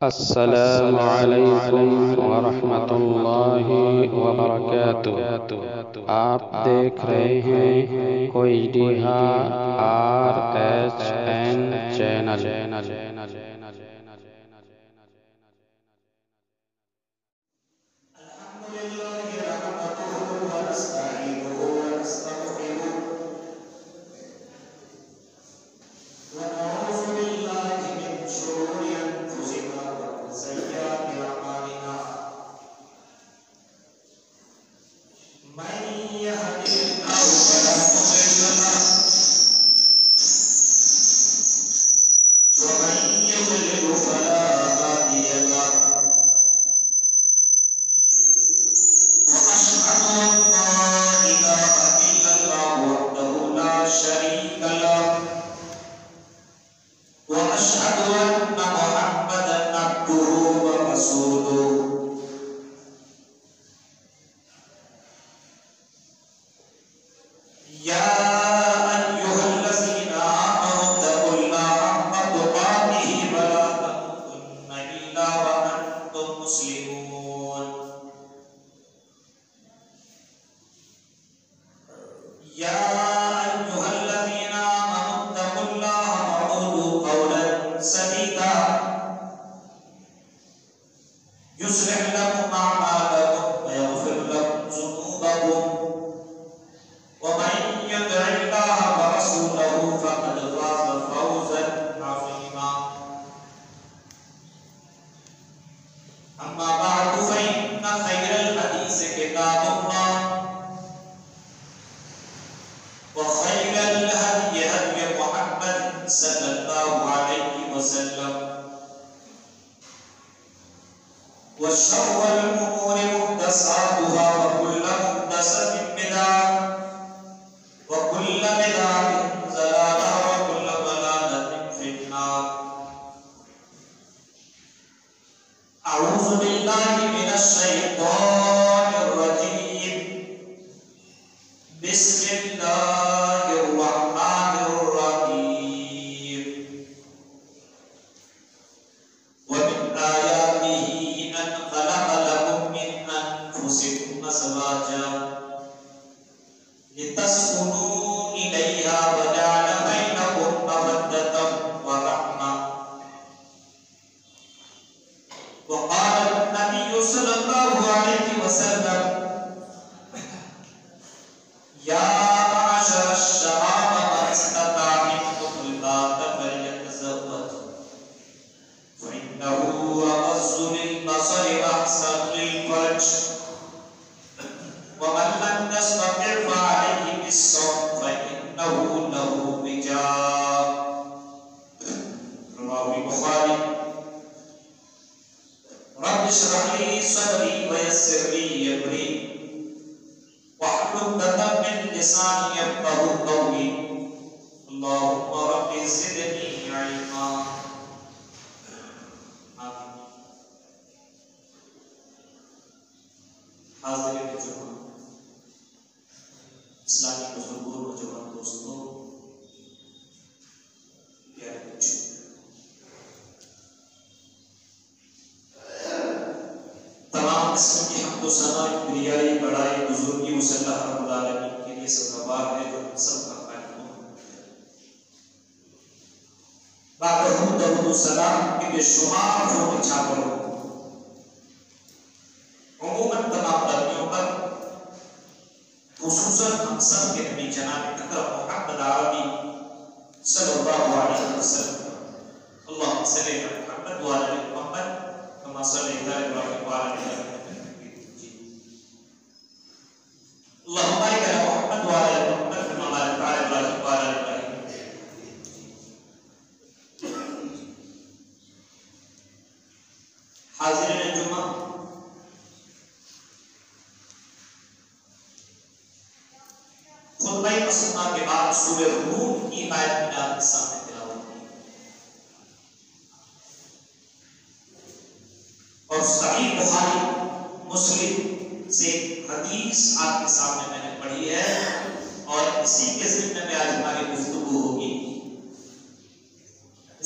अस्सलामु अलैकुम वरहमतुल्लाहि वबरकातुह। आप देख रहे हैं HDRHN चैनल।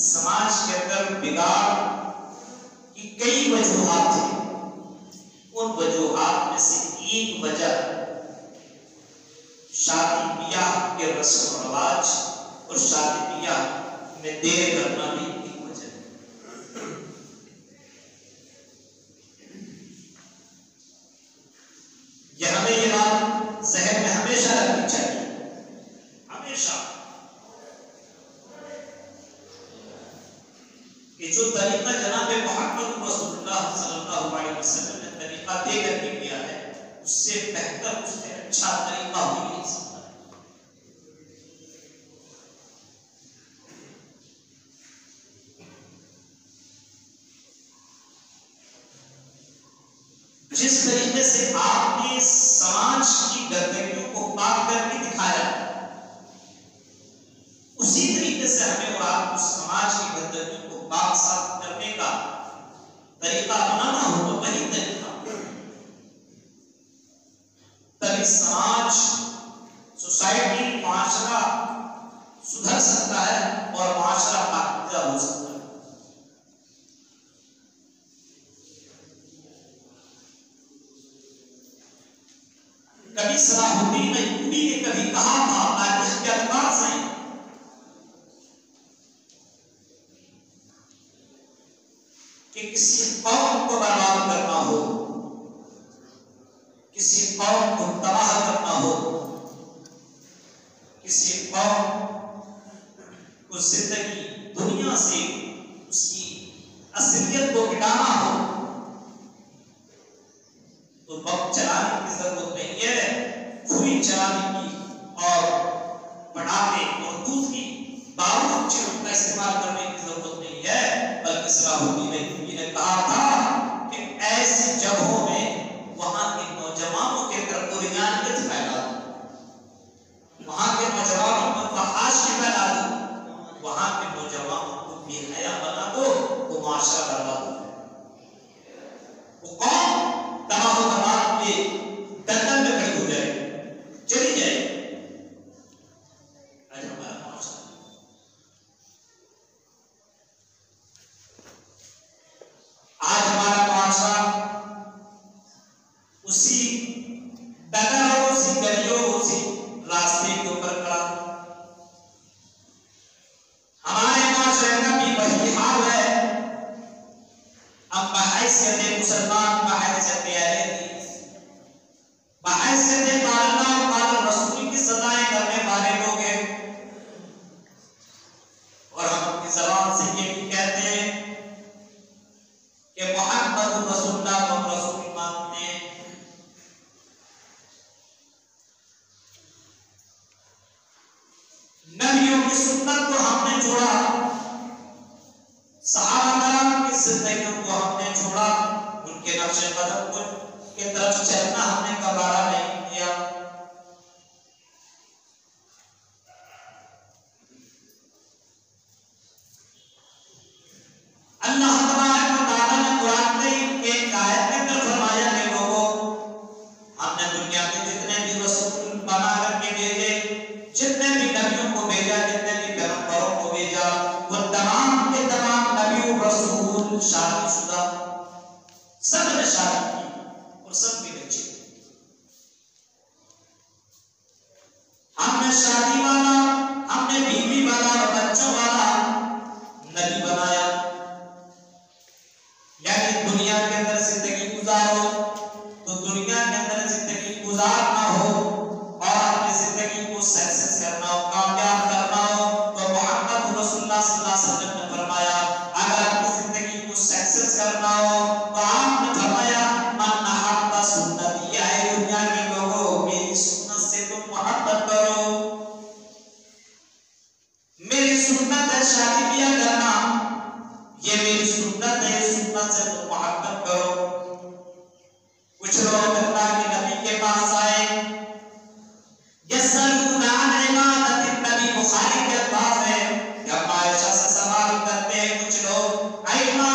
समाज के अंदर बिगाड़ कई वजूहात थे। उन वजूहात में से एक वजह शादी ब्याह के रस्म रवाज और शादी ब्याह में देर करना भी एक वजह है। यह हमें ये बात ज़हन में हमेशा रखनी चाहिए, हमेशा, कि जो तरीका जनाब मोहम्मद रसूलुल्लाह सल्लल्लाहु अलैहि वसल्लम ने तरीका दे करके किया है, उससे बेहतर, उससे अच्छा तरीका हो नहीं सकता। जिस तरीके से आपने समाज की गंदगियों को पाक करके दिखाया, उसी तरीके से हमें और आपको समाज की गंदगियों को पाक साफ करने का तरीका अपनाना हो, तो वही तरीका, तभी समाज, सोसाइटी, माशरा सुधर सकता है और माशरा पाकीज़ा हो सकता है। कभी सलाहुद्दीन अय्यूबी ने कभी कहा था, तारीख के अल्फाज हैं, कि किसी कौम को बर्बाद करना हो, किसी कौम को तबाह करना हो, किसी कौम को जिंदगी दुनिया से उसकी असलियत को मिटाना हो, तो बम चलाने की जरूरत नहीं है, छुरी चलाने की और पटाखे और दूसरी बारूद चीजों का इस्तेमाल करने की जरूरत नहीं है। बल्कि सलाहुद्दीन अय्यूबी ने कहा था कि ऐसी जगहों में वहां के नौजवानों के अंदर कुरियानियत फैला दो, वहां के नौजवानों में फहाशी फैला दो, वहां के नौजवानों को बेहया बना दो, वो माशरा बर्बाद हो जाए, वो कौम तबाह बर्बाद के दलदल में खड़ी हो जाए, चली जाए। आज हमारा माशरा, आज हमारा माशरा उसी डगर और उसी गलियों, उसी रास्ते के ऊपर खड़ा। हमारे माशरे का भी वही हाल है। हम बहैसियत मुसलमान, बहैसियत अहले, बहैसियत अल्लाह और रसूल की सदाएं करने वाले लोग हैं, और हम अपनी ज़बान से ये भी कहते हैं कि मोहम्मद रसूलुल्लाह को रसूल मानते हैं। नबियों की सुन्नत को हमने छोड़ा, सहाबा कराम की जिंदगियों को हमने छोड़ा, उनके नक्शे कदम को के तरफ चलना हमने कबारा नहीं किया। अल्लाह तबारक व तआला ने कुरान में एक आयत में अंदर फरमाया कि लोगों, हमने दुनिया में जितने भी रसूल बना करके भेजे, जितने भी नबियों को भेजा, जितने भी पैगंबरों को भेजा, वो तमाम के तमाम नबी और रसूल शादीशुदा, सब ने शादी की और सब के बच्चे। हमने शादी वाला, हमने बीवी वाला और बच्चों वाला नबी बनाया, यानी दुनिया के अंदर जिंदगी गुजारो तो दुनिया के अंदर जिंदगी गुजारना हो और अपनी जिंदगी को सक्सेस करना हो, कामयाब करना हो, तो मोहम्मद रसूलुल्लाह सल्लल्लाहु अलैहि वसल्लम ने फरमाया, अगर अपनी जिंदगी को सक्सेस करना हो तो आपने फरमाया, मन अहब्बा सुन्नती, आए दुनिया के लोगों, मेरी सुन्नत से तुम मोहब्बत करो। मेरी सुन्नत है शादी ब्याह करना, ये मेरी सुन्नत है, सुन्नत से तुम मोहब्बत करो। कुछ लोग अल्लाह के नबी के पास आए, यसअलूना अन इबादतिन नबी, बुखारी के अल्फाज है, जब आयशा से सवाल करते हैं कुछ लोग, अय्मा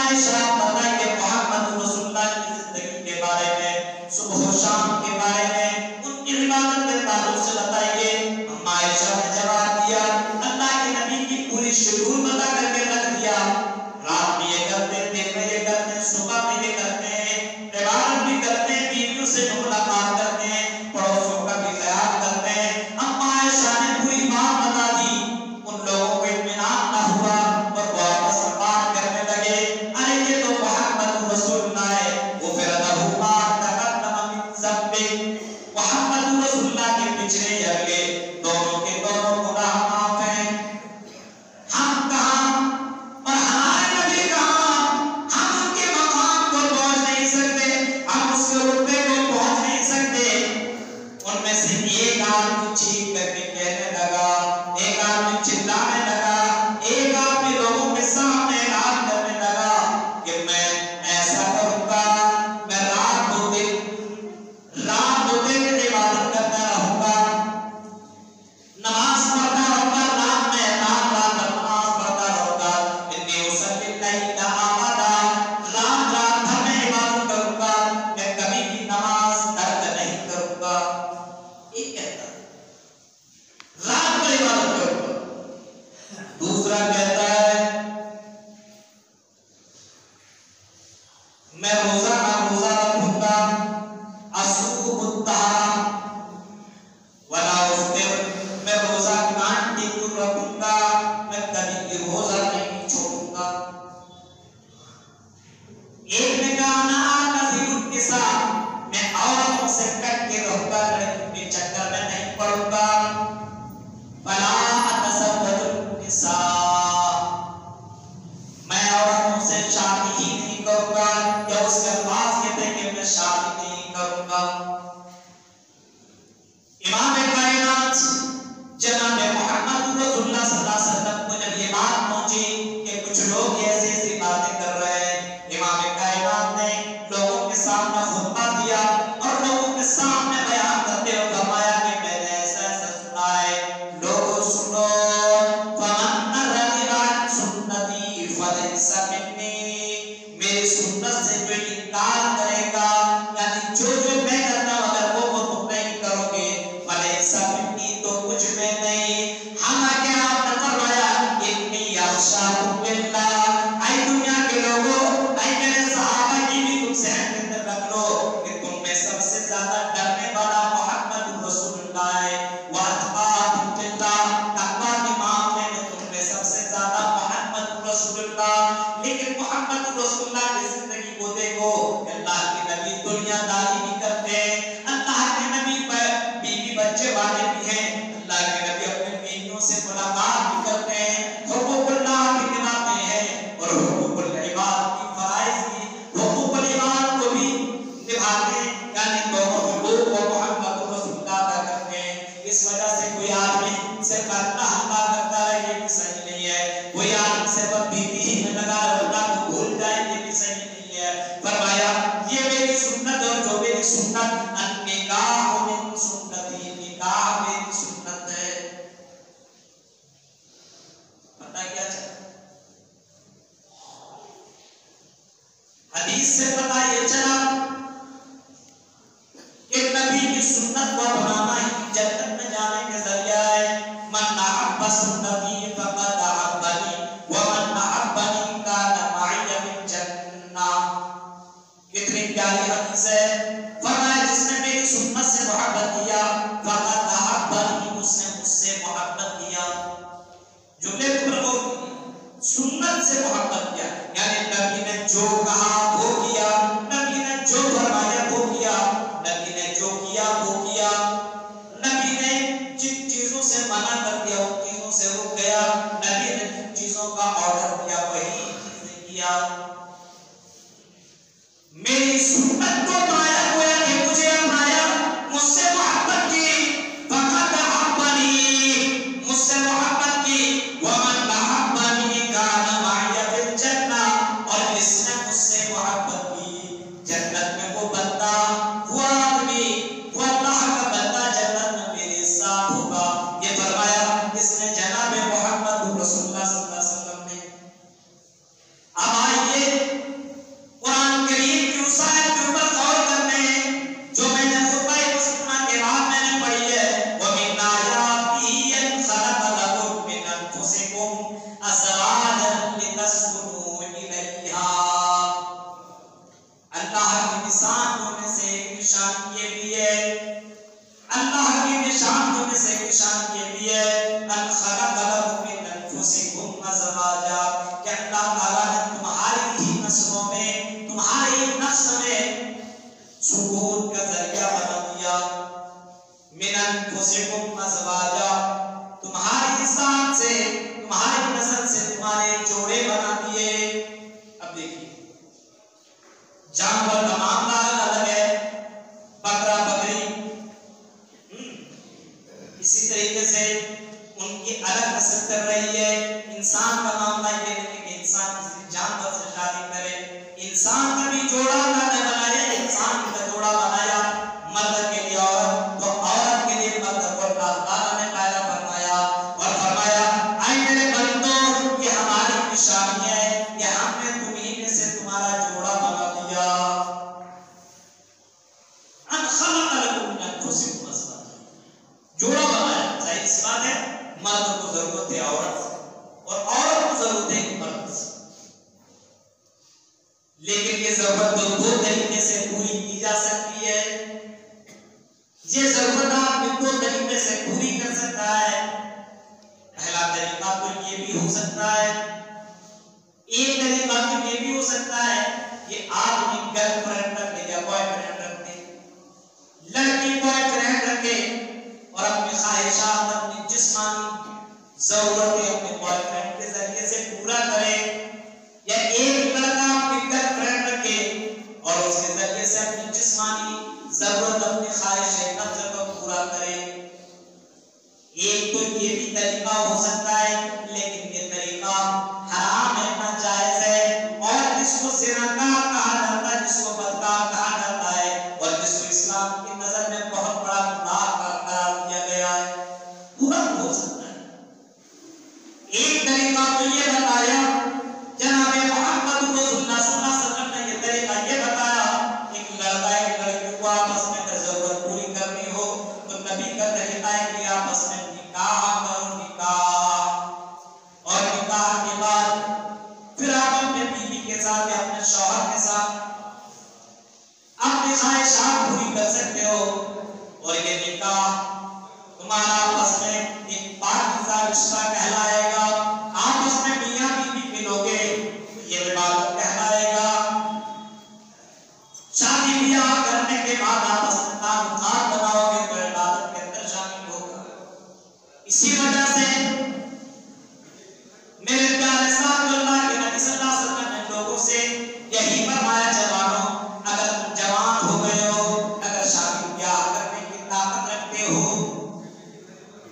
आयशा बताइए मोहम्मद रसूलुल्लाह की जिंदगी के बारे में, सुबह शाम के बारे में, उनकी इबादत के ताल्लुक से बताइए। अम्मा आयशा ने जवाब दिया, अल्लाह के नबी की पूरी शेड्यूल बता करके रख दिया, रात में ये करते, दिन में ये मैं रोजा ना रोजा रखूंगा, असुबुद्दहरा वला उफ्तिर, मैं रोजा कंटिन्यू रखूंगा, मैं कभी भी रोजा नहीं छोड़ूंगा। एक ने कहा ना नज़ीरुन निसा, मैं औरतों से कट के रहूंगा, लड़कियों के चक्कर में नहीं पड़ूंगा। वला अतज़व्वजुन निसा, मैं औरतों से शादी ही नहीं करूंगा, या उसके अल्फाज कहते हैं कि मैं शादी नहीं करूंगा। इमाम कायनात जनाब मोहम्मद रसूलुल्लाह सल्लल्लाहु अलैहि वसल्लम को जब ये बात पहुंची कि कुछ लोग ऐसी ऐसी बातें कर रहे हैं, इमाम कायनात ने लोगों के सामने खुतबा दिया और लोगों के सामने बयान करते हुए फरमाया कि मैंने ऐसा ऐसा सुना है, लोगों सुनो, फमन रगिबा अन सुन्नती फलैसा मिन्नी, मेरी सुन्नत से जो इनकार करेगा, यानी जो जो मैं करता हूं अगर वो तुम नहीं करोगे, फलैसा मिन्नी, तो कुछ में नहीं। हालांकि आपने फरमाया इन्नी यख्शाकुम बिल्लाह, ऐ दुनिया के लोगों, ऐ मेरे सहाबा की भी तुम ज़हन के अंदर रख लो कि तुम में सबसे ज्यादा डरने वाला मोहम्मद रसूलुल्लाह है, व अतकाकुम बिल्लाह, तकवा के मामले में तुम में सबसे ज्यादा मोहम्मद रसूलुल्लाह। लेकिन मोहम्मद रसूलुल्लाह की जिंदगी को देखो, अल्लाह के नबी दुनियादारी भी करते हैं, अल्लाह के नबी बीवी बच्चे वाले भी हैं, अल्लाह के नबी अपने बीवियों से मुलाकात भी करते हैं, हुकूकुल्लाह भी निभाते हैं और हुकूकुल इबाद की फराइज भी, हुकूकुल इबाद को भी निभाते हैं, यानी दोनों हुकूक को मोहम्मद रसूलुल्लाह अदा करते हैं। इस वजह से कोई आदमी सिर्फ अल्लाह अल्लाह करता है ये भी सही नहीं है, कोई आदमी सिर्फ बीवी ही में लगा अल्लाह को भूल जाए ये भी सही नहीं है। फरमाया ये मेरी सुन्नत और जो मेरी सुन्नत, निकाह मिन सुन्नती, निकाह मेरी सुन्नत है। पता क्या चला? हदीस से पता ये चला कि नबी की सुन्नत को अपनाना ही जन्नत में जाने का जरिया है। मन अहब्ब सुन्नती फक़द अहब्बनी व मन अहब्बनी कान मइय फिल जन्नह। कितनी प्यारी हदीस है। फरमाया जिसने मेरी सुन्नत से मोहब्बत किया फक़द अहब्बनी, उसने मुझसे मोहब्बत किया। जुमले पर गौर कीजिए, सुन्नत से मोहब्बत किया, यानी नबी ने जो कहा वो किया, नबी ने जो फरमाया वो किया, नबी ने जो किया वो किया, नबी ने जिन चीजों से मना कर दिया उन चीजों से रुक गया, नबी ने जिन चीजों का ऑर्डर दिया वही चीजें किया। मेरी सुन्नत को अपनाया, गोया कि मुझे अपनाया, मुझसे मोहब्बत की, फक़द अहब्बनी, मुझसे मोहब्बत की, व मन अहब्बनी कान मइय फिल जन्नह, और जिसने मुझसे मोहब्बत की जन्नत में वो बंदा, वो आदमी, वो अल्लाह का बंदा जन्नत में मेरे साथ होगा। ये फरमाया इसने जनाब मोहम्मद रसूलुल्लाह सल्लल्लाहु अलैहि वसल्लम ने। अब आइए कुरान करीम की उस आयत के ऊपर गौर करने जो मैंने खुतबा मुस्लिमा के बाद मैंने पढ़ी है, व मिन आयातिही अन खलक़ लकुम मिन अनफुसिकुम अज़वाजन लितस्कुनू इलैहा। अल्लाह की निशानियों में से एक निशान ये भी है, अल्लाह की निशानियों में से एक निशान ये भी है, अन खलक़ लकुम मिन अनफुसिकुम अज़वाजा, कि अल्लाह ताला ने तुम्हारी ही नस्लों में, तुम्हारी नफ्स में सुकून का जरिया बना दिया। मिन अनफुसिकुम अज़वाजा, तुम्हारी जात से, तुम्हारी नस्ल से तुम्हारे जोड़े बना दिए। अब देखिए जानवर का मामला अलग है, बकरा बकरी, इसी तरीके से उनकी अलग नस्ल कर रही है। इंसान का मामला ये नहीं कि इंसान किसी जानवर से शादी करे, इंसान का भी जोड़ा अल्लाह ने बनाया, इंसान का जोड़ा बनाया, मर्द के लिए औरत, तो औरत के लिए मर्द को अल्लाह ताला ने पैदा फरमाया और फरमाया ऐ मेरे बंदों ये हमारी निशानी है कि हमने तुम्हीं में से तुम्हारा जोड़ा बना दिया। अन खलक़ लकुम मिन अनफुसिकुम अज़वाजा, जोड़ा बनाया। जाहिर सी बात है मर्द को जरूरत है औरत से और औरत को जरूरत है मर्द से, लेकिन ये जरूरत तो दो तरीके से पूरी की जा सकती है। ये जरूरत आदमी दो तरीके से पूरी कर सकता है। पहला तरीका तो ये भी हो सकता है, एक तरीका तो ये भी हो सकता है कि आदमी गर्लफ्रेंड रखे या बॉयफ्रेंड रखे, लड़की बॉयफ्रेंड रखे और अपनी ख्वाहिशात, अपनी जिस्मानी जरूरतें अपने बॉयफ्रेंड के जरिए से पूरा करे, या एक लड़का अपनी गर्लफ्रेंड रखे और उसके जरिए से अपनी जिस्मानी जरूरत, अपनी ख्वाहिशें नफ्स को पूरा करे। एक तो ये भी तरीका हो सकता है, लेकिन ये तरीका हराम है, नाजायज है, और जिसको ज़िनाकार कहा जाता है, जिसको बदकार कहा जाता है, और जिसको इस्लाम की नजर में बहुत बड़ा गुनाह करार दिया गया है, पूरा हो सकता है। एक तरीका तो ये बताया जनाब मोहम्मद रसूलुल्लाह सल्लल्लाहु अलैहि वसल्लम ने, ये तरीका ये बताया, एक लड़का एक लड़की को आपस में अगर जरूरत पूरी करनी हो तो नबी का तरीका है कि आपस में निकाह करो, निकाह, और निकाह के बाद फिर आप अपने बीवी के साथ या अपने शौहर के साथ अपनी ख्वाहिशात पूरी कर सकते हो। और ये निकाह तुम्हारा आपस में एक पाकीज़ा रिश्ता कहलाएगा। आपस में मियां बीवी मिलोगे तो ये इबादत कहलाएगा। शादी ब्याह करने के बाद आपस में ताल्लुकात बनाओगे तो इबादत के अंदर शामिल होगा। इसी वजह से मेरे प्यारे साथ अल्लाह के नबी सल्लल्लाहु अलैहि वसल्लम ने लोगों से यही फरमाया, जवानों, अगर तुम जवान हो गए हो, अगर शादी ब्याह करने की ताकत रखते हो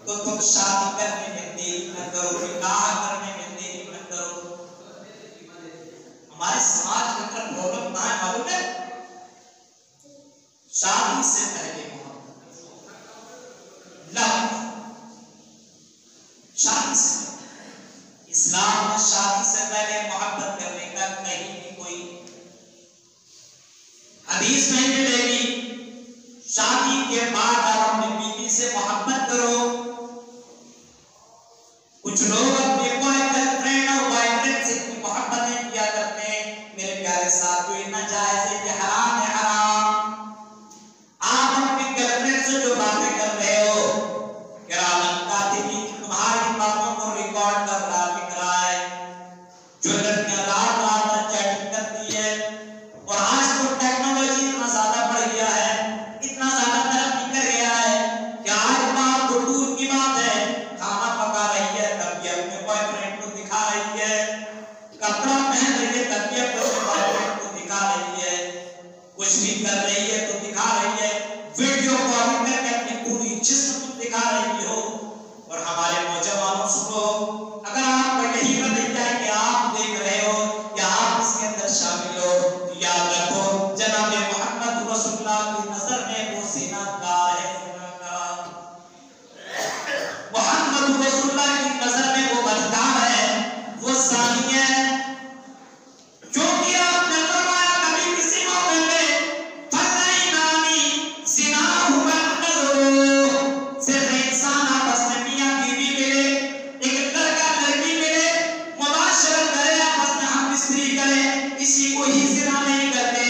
तो तुम शादी करने में देरी न करो, निकाह करने में देरी न करो। हमारे समाज के अंदर प्रॉब्लम कहाँ है मालूम है? शादी से पहले मोहब्बत, शादी से पहले इस्लाम में शादी से पहले मोहब्बत करने का कहीं भी कोई हदीस नहीं मिलेगी। शादी के बाद आप अपनी बीवी से मोहब्बत करो। कुछ लोग अपने गर्लफ्रेंड और बॉयफ्रेंड से इतनी मोहब्बतें किया करते हैं, मेरे प्यारे साथियों, ये नाजायज है, ये हराम है, हराम। आप अपनी गर्लफ्रेंड से जो बातें कर रहे हो, किरामन कातिबीन तुम्हारी बातों को रिकॉर्ड कर रहा, लिख रहा है। जो लड़कियां रात रात भर चैटिंग करती है, और आज तो टेक्नोलॉजी इतना ज्यादा बढ़ गया है, इतना ज्यादा तरक्की कर गया है कि आज बात तो दूर की बात है, खाना पका रही है तब भी अपने बॉयफ्रेंड को दिखा रही है, कपड़ा पहन रही है तब भी अपने बॉयफ्रेंड को दिखा रही है, कुछ भी कर रही है तो दिखा रही है, वीडियो कॉलिंग करके अपनी पूरी जिस्म को दिखा रही हो। और हमारे नौजवानों सुनो, अगर आपको यही रवैया है कि आप देख रहे हो या आप इसके अंदर शामिल हो, तो याद रखो जनाब मोहम्मद रसूलुल्लाह की नजर में वो ज़िनाकार है, ज़िनाकार। मोहम्मद रसूलुल्लाह की नजर में वो बदकार है, वो ज़ानी है। क्योंकि आपने फरमाया कभी किसी मौके पे फज़ैनानी ज़िनाहुमा नज़रो, सिर्फ इंसान आपस में मियां बीवी मिले, एक लड़का लड़की मिले, मुबाशरत करे, आपस में हम मिस्त्री करे, इसी को ही ज़िना नहीं करते,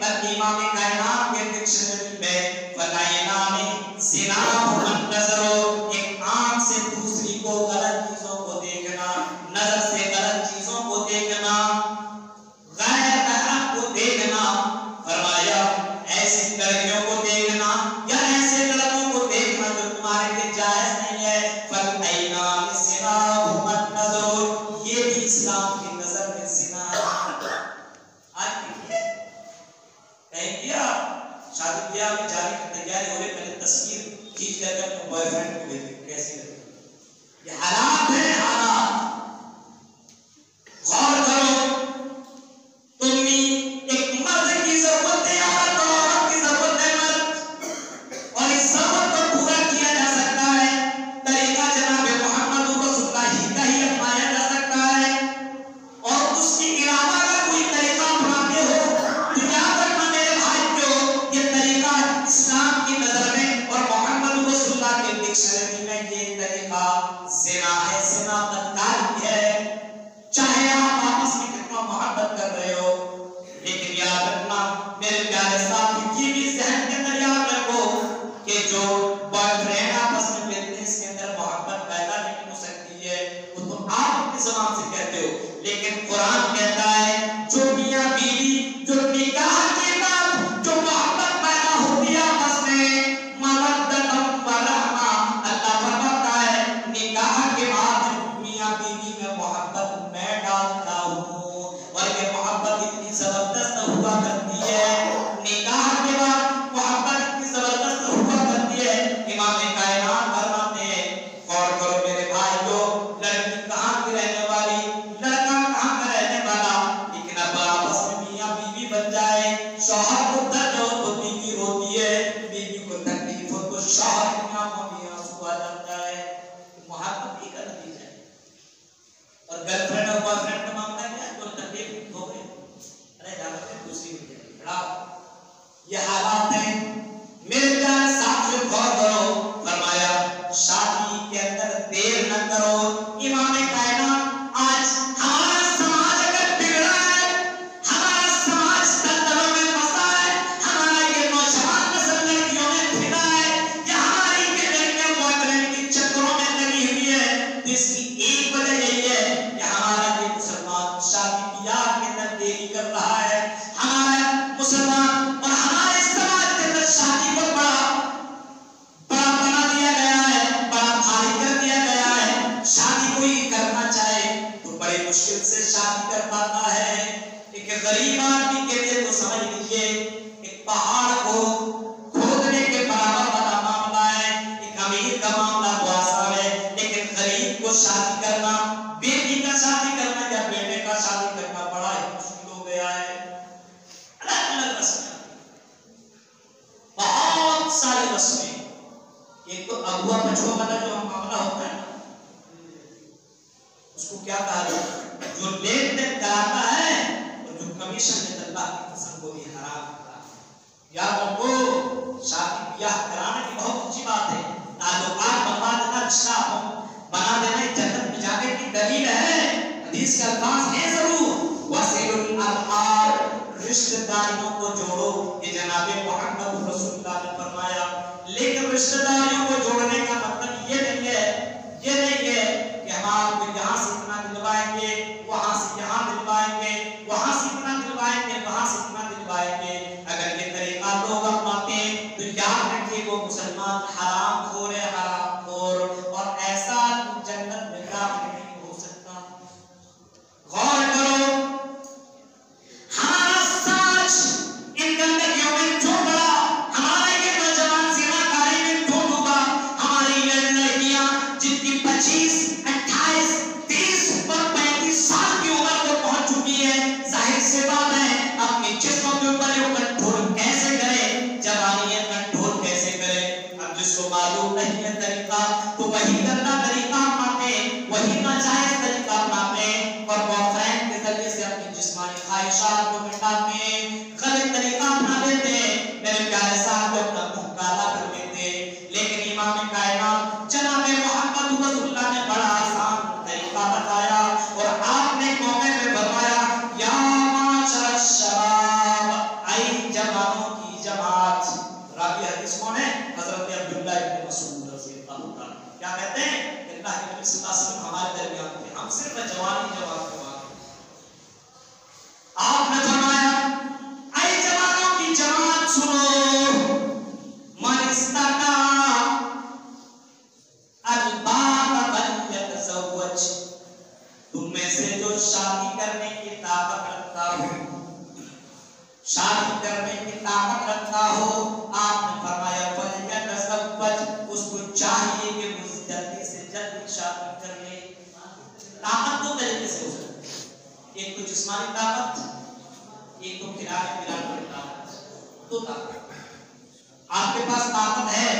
बल्कि इमाम कायनात के डिक्शनरी में फज़ैनानी ज़िनाहुमा नज़रो, एक आंख से दूसरी को गलत चीजों को देखना, नजर से गलत चीजों को देखना, गैर महरम को देखना। फरमाया ऐसी लड़कियों को देखना या ऐसे लड़कों को देखना जो तुम्हारे लिए जायज नहीं है, फज़ैनानी ज़िनाहुमा नज़रो, ये भी इस्लाम की नजर में ज़िना है। आज देखिए कहीं किया शादी ब्याह में जाने की तैयारी हो रही, पहले तस्वीर खींच करके अपने बॉयफ्रेंड को भेजी, कैसी लगी? ये हालात है, हालात। गौर करो, तुम भी एक मर्द की जरूरत है, औरत की जरूरत है, मर्द, और इस जरूरत को पूरा किया जा सकता है। तरीका जनाब मोहम्मद रसूलुल्लाह ही का ही अपनाया जा सकता है, और उसके अलावा अगर कोई तरीका अपनाते हो तो याद रखना मेरे भाइयों, ये तरीका इस्लाम की नजर में और मोहम्मद रसूलुल्लाह के डिक्शनरी में ये तरीका ज़िना है, देरी कर रहा है। हमारा मुसलमान और हमारे समाज के अंदर शादी को बड़ा बना दिया गया है, बड़ा भारी कर दिया गया है। शादी कोई करना चाहे तो बड़े मुश्किल से शादी कर पाता है। एक गरीब आदमी के लिए तो समझ लीजिए एक पहाड़ को खोदने के बराबर वाला मामला है। एक अमीर का मामला तो आसान है, लेकिन गरीब को शादी करना, बेटी का शादी करना या बेटे का शादी करना बड़ा ही मुश्किल हो गया है। अलग अलग रस्में, बहुत सारी रस्में। एक तो अगुआ पछुआ वाला जो मामला होता है ना, उसको क्या कहा जाता है, जो लेन देन कराता है और जो कमीशन देता है, की कसम को भी हराम करता है। यार हमको शादी ब्याह कराने की बहुत अच्छी बात है, ताल्लुकात बनवा देना, रिश्ता बना देना जन्नत में जाने की दलील है। हदीस के अल्फाज है जरूर, वसीलुल अरहाम, रिश्तेदारियों को जोड़ो, ये जनाबे मोहम्मद रसूलुल्लाह ने फरमाया। लेकिन रिश्तेदारियों को जोड़ने का मतलब ये नहीं है कि हम आपको यहाँ से इतना दिलवाएंगे, वहां से यहाँ दिलवाएंगे, वहां से इतना दिलवाएंगे, वहां से इतना दिलवाएंगे। अगर ये तरीका लोग अपनाते तो याद रखिए वो मुसलमान हरामखोर है, हरामखोर, और ऐसा जन्नत में दाखिल नहीं हो सकता। गौर करो, हमारा समाज इन गंदगियों में क्यों बड़ा, हमारे ये नौजवान ज़िनाकारी में क्यों डूबा, हमारी ये लड़कियां जिनकी 25, 28, 30 और 35 साल की उम्र को पहुंच चुकी है, जाहिर सी बात है अपने जिस्म के ऊपर ये कंट्रोल कैसे करें, जवानी है कंट्रोल कैसे करें। अब जिसको मालूम नहीं है तरीका तो वही गंदा तरीका अपनाते, वही नाजायज तरीका अपनाते और बॉयफ्रेंड के जरिए से अपनी जिस्मानी ख्वाहिशात को मिटाते, गलत तरीका अपना लेते। मेरे प्यारे साहब अपना मुंह काला कर लेते। लेकिन इमाम कायनात जनाब मोहम्मद रसूलुल्लाह ने बड़ा आसान तरीका बताया और आपने मौके पे फरमाया, या माशर शबाब, आई जवानों की जमात। रावी हदीस कौन है? हजरत अब्दुल्लाह इब्न मसऊद रज़ियल्लाहु अन्हु। क्या कहते हैं? अल्लाह के नबी सल्लल्लाहु अलैहि वसल्लम हमारे दरमियान थे, हम सिर्फ जवानी जवाब के बाद आपने फरमाया, आई जवानों की जमात सुनो, मन इस्ताका अल-बाब फल्यतज़व्वज, तुम में से जो शादी करने की ताकत रखता हो, शादी करने की ताकत रखता हो, आपने फरमाया फल्यतज़व्वज, उसको चाहिए कि वो जल्दी से जल्दी शादी कर ले। ताकत दो तरीके से हो सकती है, एक तो जिस्मानी ताकत, एक तो खिलाने पिलाने की ताकत, दो ताकत। आपके पास ताकत है,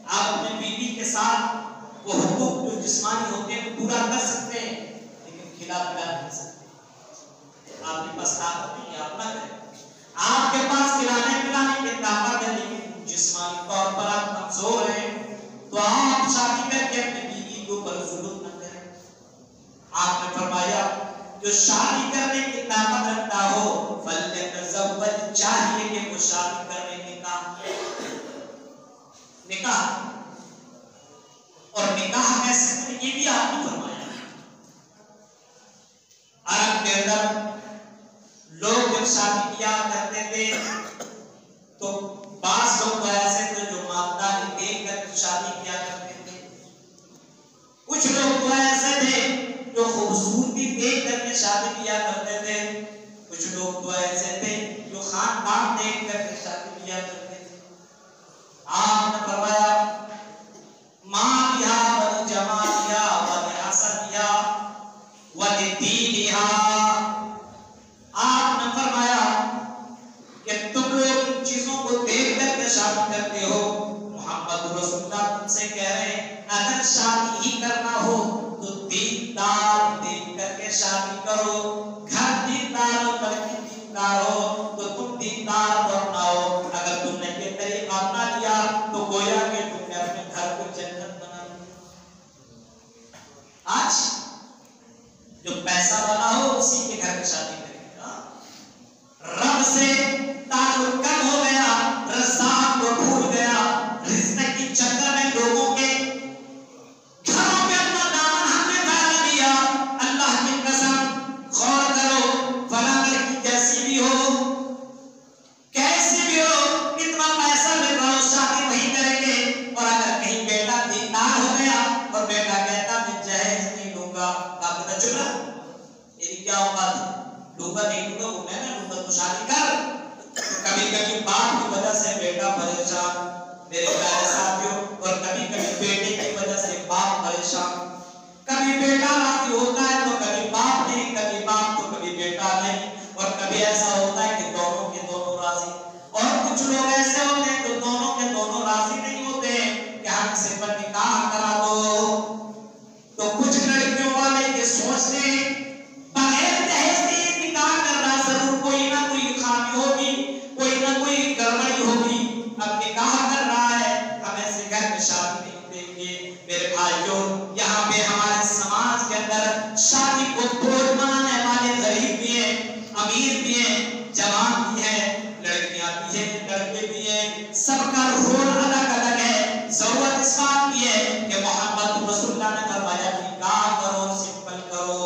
आप अपने बीवी के साथ वो हुकूक जो जिस्मानी होते हैं पूरा कर सकते हैं, लेकिन खिला पिला नहीं सकते। आपके पास ताकत नहीं है, आप ना करें। आपके पास खिलाने पिलाने की ताकत है, लेकिन जिस्मानी तौर पर आप कमजोर हैं, तो आप शादी करके अपनी बीवी के ऊपर जुल्म न करें। आपने फरमाया जो शादी करने की ताकत रखता हो फल्यतज़व्वज, चाहिए कि वो शादी करने निकाह और निकाह कैसे करें ये भी आपने फरमाया। अरब के अंदर लोग जब शादी किया करते थे तो बास लोग तो ऐसे थे जो मालदारी देख कर शादी किया करते थे, कुछ लोग तो ऐसे थे जो खूबसूरती देख करके शादी किया करते थे, कुछ लोग तो ऐसे थे जो खानदान देख करके शादी किया करते थे। आपने फरमाया मां बिहा व जमालिया व हसनिया व दीनिहा, आपने फरमाया कि तुम लोग इन चीजों को देख करके शादी करते हो। मोहम्मद रसूलुल्लाह तुमसे कह रहे हैं अगर शादी ही करना हो तो दीनदार देख करके शादी करो, घर दीनदार हो, लड़की दीनदार हो तो तुम दीनदार को अपनाओ। अगर तुमने ये तरीका अपना लिया तो है ना तुम तो शादी कर। तो कभी कभी बाप की वजह से बेटा परेशान मेरे प्यारे साथियों, और कभी कभी बेटे की वजह से बाप परेशान। कभी बेटा राजी होता है तो कभी बाप नहीं, कभी बाप तो कभी बेटा नहीं, और कभी ऐसा होता है कि दोनों के दोनों राजी। और कुछ लोग ऐसे होते हैं जो दोनों के दोनों राजी नहीं होते कि हम इसे पर निकाह करा दो। तो कुछ लड़कियों वाले ये सोचते बगैर दहेज के निकाह करना जरूर कोई ना कोई खामी होगी, कोई ना कोई गड़बड़ी होगी। अब निकाह कर रहा है, हम ऐसे घर में शादी नहीं देंगे। मेरे भाइयों, यहाँ पे हमारे समाज के अंदर शादी को बोझ बनाने वाले गरीब भी हैं, अमीर भी हैं, जवान भी हैं, लड़कियां भी हैं, लड़के भी हैं। सबका रोल अलग अलग है। जरूरत इस बात की है कि मोहम्मद रसूलुल्लाह ने फरमाया कि निकाह करो, सिंपल करो।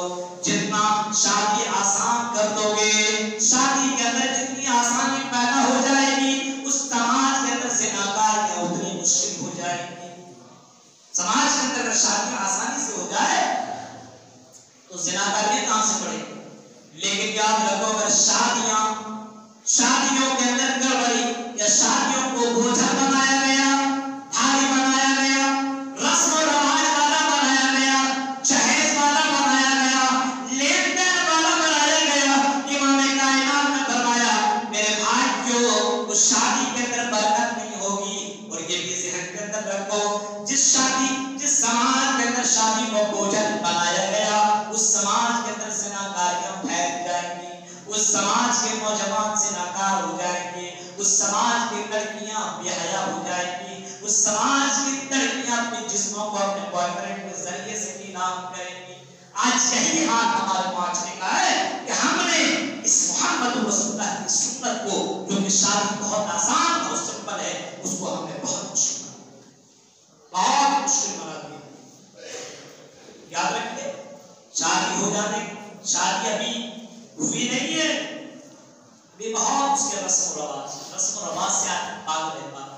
जितना शादी आसान कर दोगे, शादी के अंदर जितनी आसानी पैदा हो जाएगी, उस समाज के अंदर ज़िनाकारियां उतनी मुश्किल हो जाएगी। समाज के अंदर शादी आसानी से हो जाए तो ज़िनाकारियां कहां से बढ़ेगी? लेकिन याद रखो, अगर शादियों के अंदर गड़बड़ी या शादियों को बोझा बनाया गया, भारी बनाया गया, रस्म और रवाज वाला बनाया गया, जहेज वाला बनाया गया, लेन देन वाला बनाया गया, इमाम कायनात ने फरमाया मेरे भाइयों, उस शादी के अंदर बरकत नहीं होगी। और ये भी ज़हन के अंदर रखो, जिस समाज के अंदर शादी को बोझल बनाया गया, उस समाज के अंदर ज़िनाकारियां फैल जाएंगी, उस समाज के नौजवान ज़िनाकार हो जाएंगे, उस समाज की लड़कियां बेहया हो जाएंगी, उस समाज की लड़कियां अपने जिस्मों को अपने बॉयफ्रेंड के जरिए से नीलाम करेंगी। आज यही हाल हमारे माशरे का है कि हमने इस मोहम्मद रसूलुल्लाह की सुन्नत को, जो कि शादी बहुत आसान और सिंपल है, उसको हमने बहुत मुश्किल बना दिया। याद रखिए, शादी हो जाने, शादी अभी हुई नहीं है, अभी बहुत उसके रस्म रवाज से पागल है बात।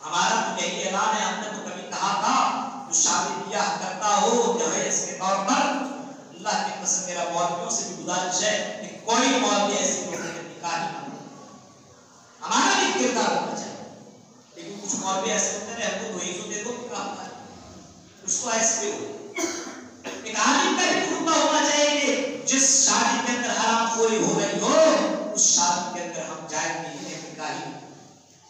हमारा तो यही ऐलान है, हमने तो कभी कहा था जो शादी ब्याह करता हो दहेज के तौर पर, अल्लाह की कसम मेरा मौलवियों से भी गुजारिश है कि कोई मौलवी ऐसी लोगों के निकाह नहीं करता। हमारा भी किरदार होना चाहिए। लेकिन कुछ मौलवी ऐसे होते हैं, हमको दहेज दे दो निकाह होता है, कुछ तो ऐसे हो। एक आलिम का भी रुतबा होना चाहिए, जिस शादी के अंदर हरामखोरी हो रही हो, उस शादी के अंदर हम जाएंगे नहीं निकाही।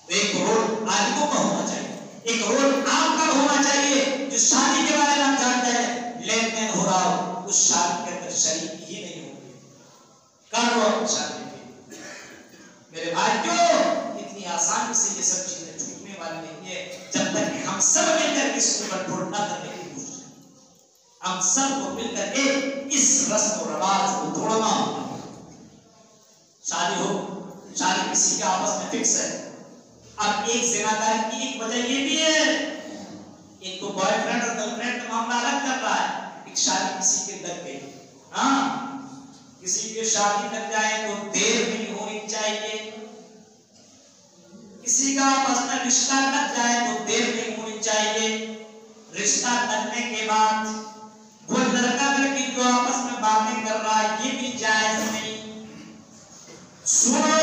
तो एक रोल आलिमों का होना चाहिए, एक रोल आपका होना चाहिए। जिस शादी के बारे में हम जानते हैं लेन देन हो रहा हो, उस शादी के अंदर शरीक ही नहीं होंगे। कर लो शादी में। मेरे भाइयों, इतनी आसानी से ये सब चीजें छूटने वाली नहीं है, जब तक कि हम सब मिलकर इसको कंट्रोल न करने की कोशिश करें। हम सबको मिलकर के इस रस्म और रवाज को तोड़ना होगा। शादी हो, शादी किसी के आपस में फिक्स है। अब एक ज़िनाकारी की एक वजह ये भी है, एक तो बॉयफ्रेंड और गर्लफ्रेंड का मामला अलग चल रहा है, एक शादी किसी के लग गई। हाँ, किसी की शादी लग जाए तो देर नहीं होनी चाहिए, किसी का आपस में रिश्ता लग जाए तो देर नहीं होनी चाहिए। रिश्ता लगने के बाद वो लड़का लड़की जो आपस में बातें कर रहा है, ये भी जायज नहीं। सुनो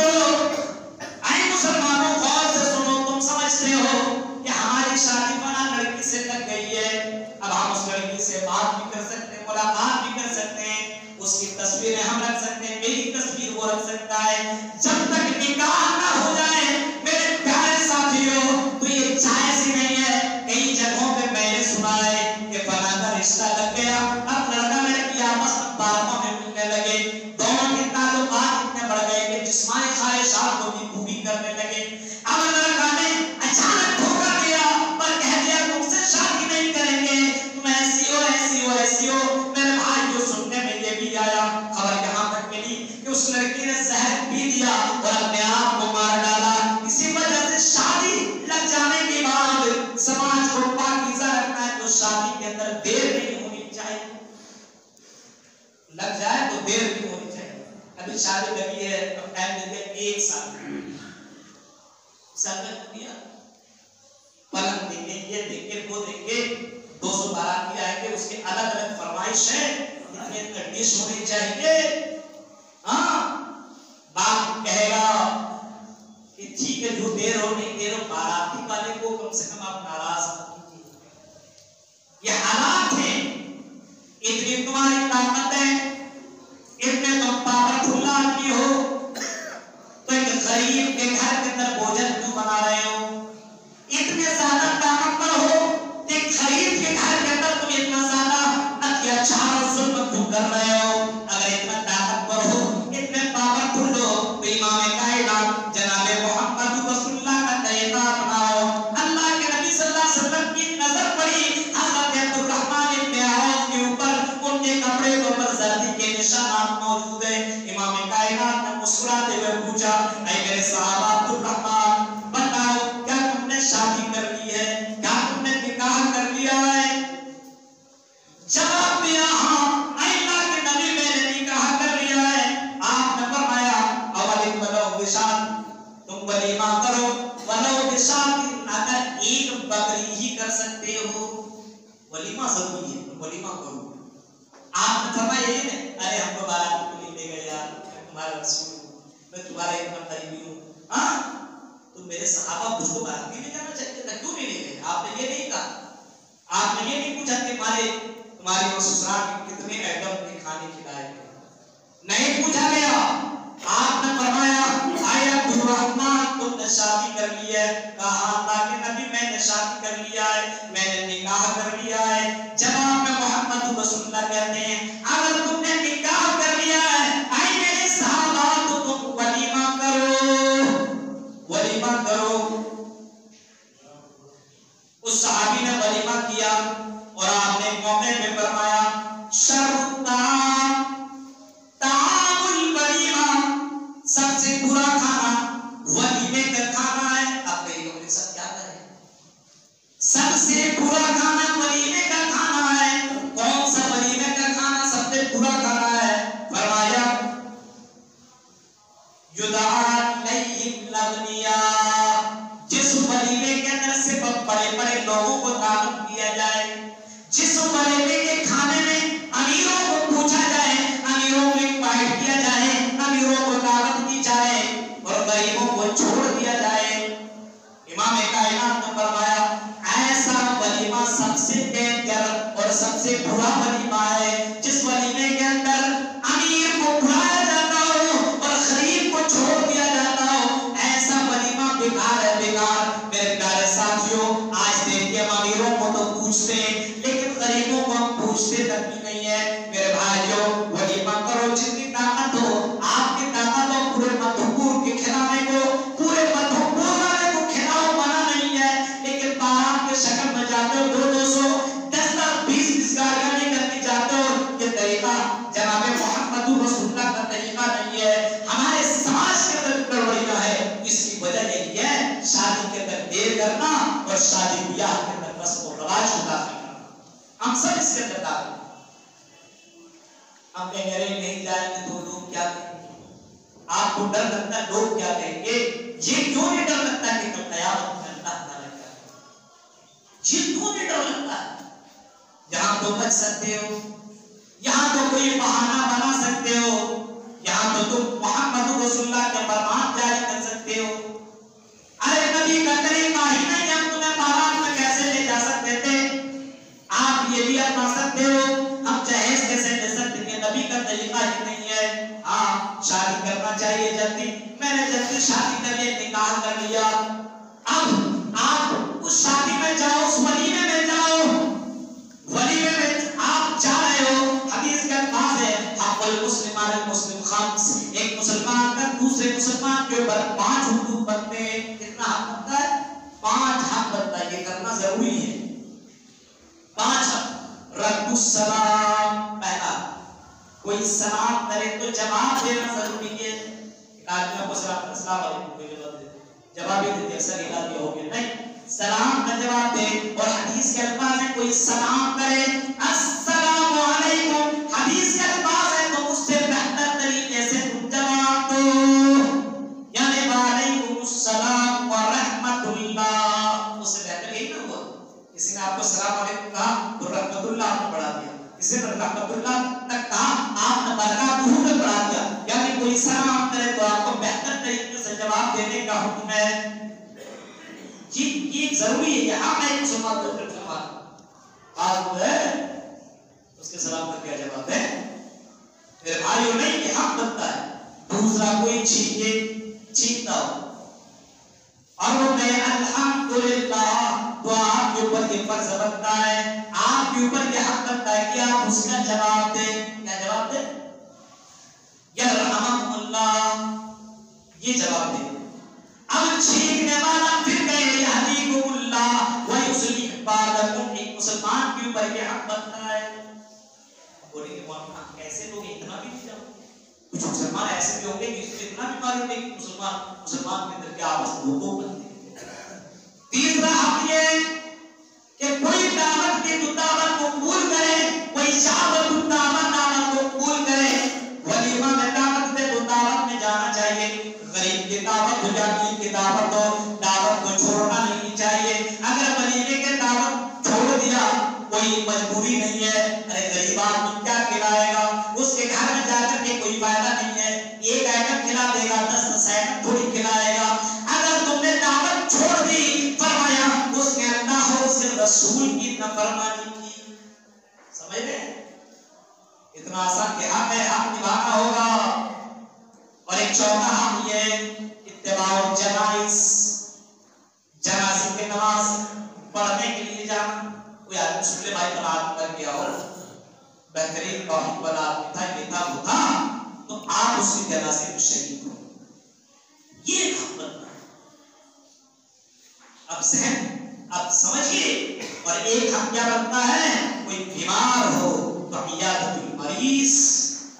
ऐ मुसलमानों, गौर से सुनो। तुम समझते हो कि हमारी शादी फला लड़की से लग गई है, अब हम उस लड़की से बात भी कर सकते हैं, मुलाकात भी कर सकते हैं, उसकी तस्वीरें हम रख सकते हैं, मेरी तस्वीर वो रख सकता है। जब तक निकाह ना हो जाए मेरे प्यारे साथियों, तो ये जायज ही नहीं है। कई जगहों पे मैंने सुना है कि फला का रिश्ता लग गया, अब लड़का लड़की आपस में बातों में मिलने लगे, दोनों के ताल्लुकात इतने बढ़ गए कि जिस्मानी ख्वाहिशात को भी पूरी करने लगे। अब लड़का ने अचानक धोखा दिया और कह दिया तुमसे शादी नहीं करेंगे, तुम ऐसी हो ऐसी हो ऐसी हो। मेरे भाई जो सुनने में ये भी आया, खबर यहाँ तक मिली कि उस लड़की ने जहर पी दिया और अपने आप को मार डाला। इसी वजह से शादी लग जाने के बाद समाज को पाकीज़ा रखना है तो शादी के अंदर देर नहीं होनी चाहिए। लग जाए तो देर नहीं होनी चाहिए। अभी शादी लगी है, अब टाइम देते हैं 1 साल, पलंग देंगे, ये देंगे, वो देंगे, 200 बाराती आएंगे, उसके अलग अलग फरमाइश है, इतने डिश होनी चाहिए। हाँ, से कम आप नाराज मत कीजिए। ये हालात है, इतनी तुम्हारी ताकत है, इतने तुम पावरफुल आदमी हो, तो एक गरीब के घर के अंदर भोजन क्यों बना रहे हो? इतने ज्यादा ताकतवर हो, एक गरीब के घर के अंदर तुम इतना ज्यादा अत्याचार और जुल्म क्यों कर रहे हो? अगर इतना ताकतवर हो, इतने पावरफुल हो, तो इमाम कायनात जनाब मोहम्मद रसूलुल्लाह का तरीका अपनाओ। अल्लाह के नबी सल्लल्लाहु अलैहि वसल्लम की नजर पड़ी हजरत अब्दुर्रहमान इब्न औफ के ऊपर, उनके कपड़े के ऊपर जर्दी के निशानात मौजूद है। इमाम कायनात ने मुस्कुराते हुए पूछा, ऐ मेरे सहाबा अब्दुर्रहमान, बताओ क्या तुमने शादी कर ली है? क्या तुमने निकाह कर लिया है? जवाब दिया, हाँ अल्लाह के नबी मैंने निकाह कर लिया है। आपने फरमाया, अवलिम वलो बिशात, तुम वलीमा करो, वलो बिशात, अगर एक बकरी ही कर सकते हो, वलीमा जरूरी है, तुम वलीमा करो। आपने फरमाया ये नहीं, अरे हमको बारात को ले गए यार, मैं तुम्हारा रसूल हूं, मैं तुम्हारा इतना करीबी हूं, हाँ तुम मेरे सहाबा मुझको बारात में जाना चाहते थे, क्यों नहीं ले गए? आपने ये नहीं कहा, आपने ये नहीं पूछा कि तुम्हारे ससुराल में कितने आइटम के खाने खिलाए, नहीं पूछा गया। आपने फरमाया, आय अब्दुर्रहमान तुमने शादी कर ली है? कहा अल्लाह के नबी मैंने शादी कर लिया है, मैंने निकाह कर लिया है। जवाब में मोहम्मद रसूलुल्लाह कहते हैं, अगर तुमने निकाह कर लिया है, आय मेरे सहाबा, तो तुम वलीमा करो, वलीमा करो। उस सहाबी ने वलीमा किया और आपने मौके पे फरमाया, सबसे बुरा खाना वलीमे का खाना है। आप कई लोग सब क्या करें, सबसे बुरा खाना वलीमे का खाना है। कौन सा वलीमे का खाना सबसे बुरा खाना है? फरमाया, जिस वलीमे के अंदर सिर्फ बड़े बड़े लोगों को दावत किया जाए, जिस वलीमे के खाने में अमीरों को पूछा जाए, अमीरों को इनवाइट किया जाए, अमीरों को दावत दी जाए और गरीबों को छोड़ दिया जाए। इमाम कायनात ने फरमाया, ऐसा वलीमा सबसे डेंजर और सबसे बुरा वलीमा है, जिस वलीमे के अंदर अमीर को बुलाया जाता हो और गरीब को छोड़ दिया जाता हो। ऐसा वलीमा बेकार है, बेकार। मेरे प्यारे साथियों, आज देखिए हम अमीरों को तो पूछते हैं, लेकिन गरीबों को हम पूछते तक भी नहीं है। मेरे भाइयों, वलीमा करो जितनी ताकत हो, आपकी ताकत हो पूरे मधुपुर के खिलाने को, पूरे मधुपुर वाले को खिलाओ, मना नहीं है, लेकिन बारात के शक्ल में जाते हो, 200 10 20 गाड़ियां लेकर के जाते हो। ये तरीका जनाब मोहम्मद रसूलुल्लाह का तरीका नहीं है, हमारे समाज के अंदर गड़बड़ियां है। इसकी वजह यही है, शादी के अंदर देर करना और शादी ब्याह के अंदर रस्म और रिवाज को दाखिल करना। हम सब इसके अंदर दाखिल, हम कहेंगे अरे नहीं जाएंगे तो लोग क्या कहेंगे? आपको डर लगता है लोग क्या कहेंगे? ये क्यों नहीं डर लगता कि कल कयामत में अल्लाह ताला क्या करेगा? ये क्यों नहीं डर लगता है? यहाँ तो बच सकते हो, यहाँ तो कोई बहाना बना सकते हो, यहाँ तो तुम मोहम्मद रसूलुल्लाह के फरमान जारी कर सकते हो। अरे नबी का तरीका ही नहीं, हम तुम्हें बारात में कैसे ले जा सकते थे? आप ये भी अपना सकते हो, हम जहेज कैसे ले सकते हैं? नबी का तरीका ही नहीं है। हाँ, शादी करना चाहिए जल्दी, मैंने जल्दी शादी कर ली, निकाह कर लिया। अब आप उस शादी में जाओ, उस वलीमे में जाओ, वलीमे में आप जा रहे हो, हदीस का अल्फाज है, हक़ुल मुस्लिमान अल मुस्लिम खम्स, एक मुसलमान का दूसरे मुसलमान के ऊपर 5 हुकूक बनते हैं। कितना हक बनता है? 5 हक बनता है, ये करना जरूरी है। 5 हक। रद्दुस सलाम, पहला, कोई सलाम करे तो जवाब देना जरूरी है। आदमी को सलाम अस्सलाम वालेकुम कोई जवाब ही देते, अक्सर इलाके हो गए नहीं, सलाम का जवाब दे। और हदीस के अल्फाज है, कोई सलाम करे अस्सलामु अलैकुम, हदीस के अल्फाज है, तो उससे बेहतर तरीके से तुम जवाब दो, यानी वालेकुमुस्सलाम व रहमतुल्लाह। उससे बेहतर यही ना हुआ? किसी ने आपको सलाम अलैकुम कहा तो रहमतुल्लाह आपने बढ़ा दिया, किसी ने रहमतुल्लाह तक कहा आपने बरकातहू तक बढ़ा दिया। यानी कोई सलाम करे तो आपको बेहतर तरीके से जवाब देने का हुक्म है। ये जरूरी है, ये हक है मुसलमान को मुसलमान आज है उसके सलाम का क्या जवाब है? मेरे भाइयों नहीं, ये हक बनता है दूसरा कोई छीनता हो और वो कहे अल्हम्दुलिल्लाह, तो आपके ऊपर ये फर्ज बनता है, आपके ऊपर ये हक बनता है कि आप उसका जवाब दें। क्या जवाब दें? यरहमुल्लाह, ये जवाब दें। अब छीनने वाला फिर कहे यहदीकुमुल्लाह व युस्लिह बालकुम, एक मुसलमान के ऊपर ये हक बनता है। बोलेंगे मौलाना कैसे लोग इतना भी नहीं जाओ, कुछ मुसलमान ऐसे भी होंगे जिसको इतना भी मालूम नहीं कि मुसलमान के अंदर क्या आपस में दो बनते हैं। तीसरा हक ये कि कोई दावत की दावत को कबूल करे, कोई शावत दावत को कबूल करे, वलीमा में दावत दे तो दावत में जाना चाहिए, गरीब की दावत हो जाती की दावत हो, दावत को छोड़ना नहीं चाहिए। अगर वलीमे के दावत छोड़ दिया, कोई मजबूरी नहीं है, अरे गरीब आदमी क्या खिलाएगा, उसके घर में जाकर के कोई फायदा नहीं है, एक आइटम खिला देगा 10 आइटम थोड़ी खिलाएगा। अगर तुमने दावत छोड़ दी, फरमाया उसने अल्लाह और उसके रसूल की नाफरमानी की। समझ गए? इतना आसान कि हक है, हक निभाना होगा। और एक चौथा हक ये इत्तिबाउल जनाइज, जनाज़े की नमाज पढ़ने के लिए जाना। कोई आदमी शुक्ले भाई पर हाथ कर गया हो, बेहतरीन बहुत बड़ा आदमी था, नेता होता, तो आप उसकी जनाज़े में शरीक हो, ये हक बनता है। अब समझिए। और एक हक क्या बनता है? कोई बीमार हो तो इयादतुल मरीज,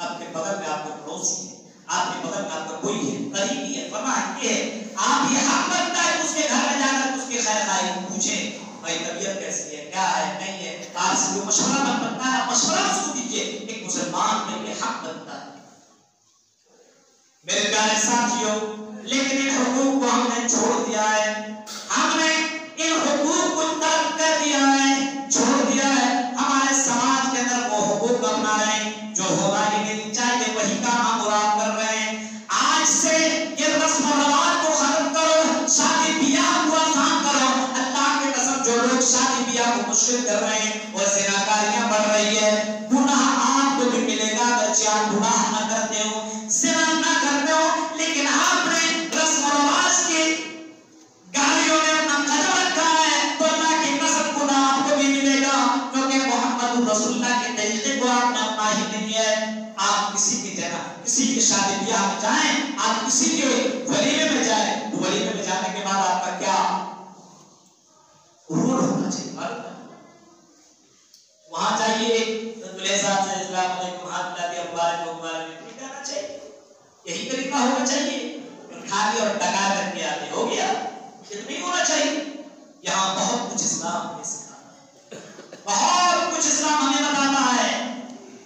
आपके बगल में आपका पड़ोसी है, आपके बगल में आपका कोई है, करीबी है, फलाना है, आप ये हक बनता है उसके घर में जाकर उसके खैर खाई पूछे, भाई तबीयत कैसी है, क्या है, नहीं है, आपसे जो मशवरा बनता है मशवरा उसको दीजिए। एक मुसलमान में ये हक बनता है। मेरे प्यारे साथियों, लेकिन इन हुकूक को हमने छोड़ दिया है, हमने इन हुकूक को तर्क कर दिया है, छोड़ दिया है। हमारे समाज के अंदर वो हुकूक अपना रहे हैं जो होना ही नहीं चाहिए, वही काम हम मुराद कर रहे हैं। आज से ये रस्म और रवाज को खत्म करो, शादी ब्याह को आसान करो। अल्लाह के कसम जो लोग शादी ब्याह को मुश्किल कर रहे हैं और ज़िनाकारियां बढ़ रही है, गुनाह आपको भी मिलेगा अगर आप गुनाह न करते हो, ज़िना न करते हो, लेकिन आपने रस्म और रवाज के गालियों में अपना कदम रखा है तो अल्लाह की कसम गुनाह आपको भी मिलेगा, क्योंकि मोहम्मद रसूलुल्लाह के तरीके को आपने अपना ही नहीं है। आप किसी की जगह किसी की शादी ब्याह में जाएं, आप किसी के वलीमे में जाएं, तो वलीमे में जाने के बाद आपका क्या रूल होना चाहिए? वहां जाइए दूल्हे साहब से अस्सलाम वालेकुम हाथ मिला दिया, मुबारक मुबारक, नहीं जाना चाहिए, यही तरीका होना चाहिए। खाली और टका करके आते हो गया, ये नहीं होना चाहिए। यहाँ बहुत कुछ इस्लाम हमें सिखाता है, बहुत कुछ इस्लाम हमें बताता है।